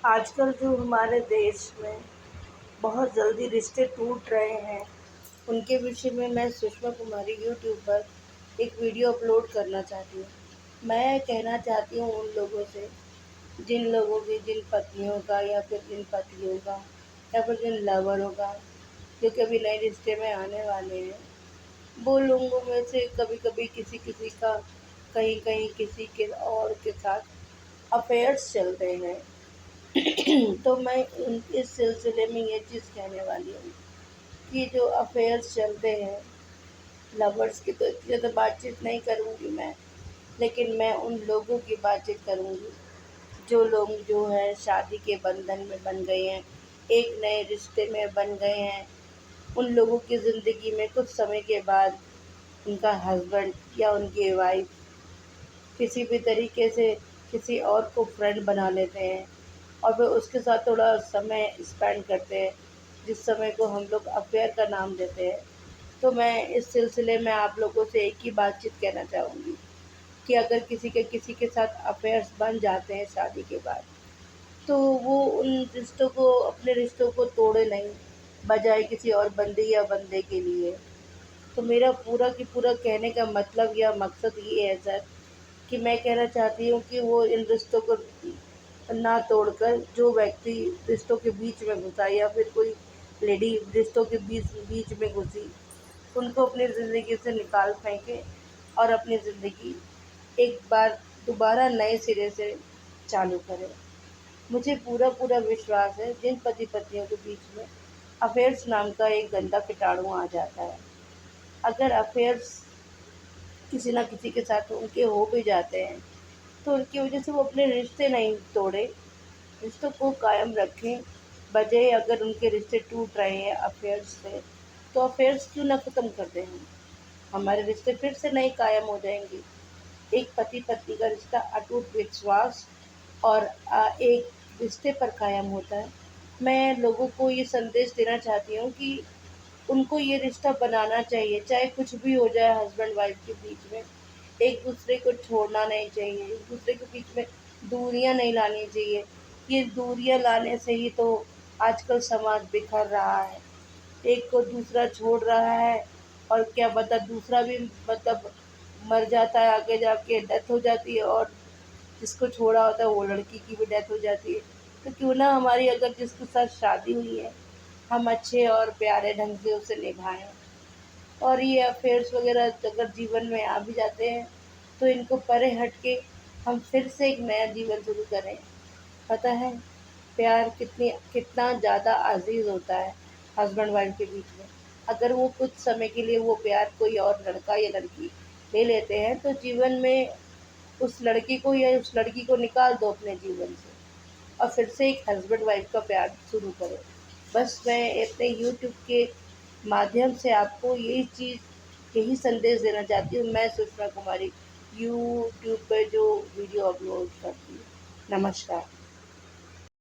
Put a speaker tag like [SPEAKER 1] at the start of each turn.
[SPEAKER 1] आजकल जो हमारे देश में बहुत जल्दी रिश्ते टूट रहे हैं, उनके विषय में मैं सुषमा कुमारी यूट्यूब पर एक वीडियो अपलोड करना चाहती हूँ। मैं कहना चाहती हूँ उन लोगों से, जिन लोगों की जिन पत्नियों का या फिर जिन पतियों का या फिर जिन लवरों का जो कभी नए रिश्ते में आने वाले हैं, वो लोगों में से कभी कभी किसी किसी का कहीं कहीं किसी के और के साथ अफेयर्स चलते हैं। तो मैं इस सिलसिले में ये चीज़ कहने वाली हूँ कि जो अफेयर्स चलते हैं लवर्स की, तो इतनी ज़्यादा बातचीत नहीं करूँगी मैं, लेकिन मैं उन लोगों की बातचीत करूँगी जो लोग जो है शादी के बंधन में बन गए हैं, एक नए रिश्ते में बन गए हैं। उन लोगों की ज़िंदगी में कुछ समय के बाद उनका हस्बैंड या उनकी वाइफ किसी भी तरीके से किसी और को फ्रेंड बना लेते हैं और फिर उसके साथ थोड़ा समय स्पेंड करते हैं, जिस समय को हम लोग अफेयर का नाम देते हैं। तो मैं इस सिलसिले में आप लोगों से एक ही बातचीत कहना चाहूँगी कि अगर किसी के साथ अफेयर्स बन जाते हैं शादी के बाद, तो वो उन रिश्तों को अपने रिश्तों को तोड़े नहीं, बजाय किसी और बंदी या बंदे के लिए। तो मेरा पूरा की पूरा कहने का मतलब या मकसद ये है सर, कि मैं कहना चाहती हूँ कि वो इन रिश्तों को ना तोड़कर, जो व्यक्ति रिश्तों के बीच में घुसा या फिर कोई लेडी रिश्तों के बीच बीच में घुसी, उनको अपनी ज़िंदगी से निकाल फेंके और अपनी ज़िंदगी एक बार दोबारा नए सिरे से चालू करें। मुझे पूरा पूरा विश्वास है जिन पति पत्नियों के बीच में अफेयर्स नाम का एक गंदा कीटाणु आ जाता है, अगर अफेयर्स किसी ना किसी के साथ उनके हो भी जाते हैं, तो उनकी वजह से वो अपने रिश्ते नहीं तोड़े, रिश्तों को कायम रखें। बजाय अगर उनके रिश्ते टूट रहे हैं अफेयर्स से, तो अफेयर्स क्यों ना ख़त्म कर दें हम, हमारे रिश्ते फिर से नए कायम हो जाएंगे। एक पति पत्नी का रिश्ता अटूट विश्वास और एक रिश्ते पर कायम होता है। मैं लोगों को ये संदेश देना चाहती हूँ कि उनको ये रिश्ता बनाना चाहिए, चाहे कुछ भी हो जाए हस्बैंड वाइफ के बीच में। एक दूसरे को छोड़ना नहीं चाहिए, एक दूसरे के बीच में दूरियां नहीं लानी चाहिए। ये दूरियां लाने से ही तो आजकल समाज बिखर रहा है, एक को दूसरा छोड़ रहा है, और क्या पता दूसरा भी मतलब मर जाता है, आगे जाके डेथ हो जाती है, और जिसको छोड़ा होता है वो लड़की की भी डेथ हो जाती है। तो क्यों ना हमारी अगर जिसके साथ शादी हुई है, हम अच्छे और प्यारे ढंग से उसे निभाएं। और ये अफेयर्स वगैरह अगर जीवन में आ भी जाते हैं, तो इनको परे हट के हम फिर से एक नया जीवन शुरू करें। पता है प्यार कितना ज़्यादा अजीज होता है हस्बैंड वाइफ के बीच में। अगर वो कुछ समय के लिए वो प्यार कोई और लड़का या लड़की ले लेते हैं, तो जीवन में उस लड़की को या उस लड़की को निकाल दो अपने जीवन से और फिर से एक हस्बैंड वाइफ का प्यार शुरू करो। बस मैं अपने यूट्यूब के माध्यम से आपको यही संदेश देना चाहती हूँ। मैं सुषमा कुमारी यूट्यूब पर जो वीडियो अपलोड करती हूँ। नमस्कार।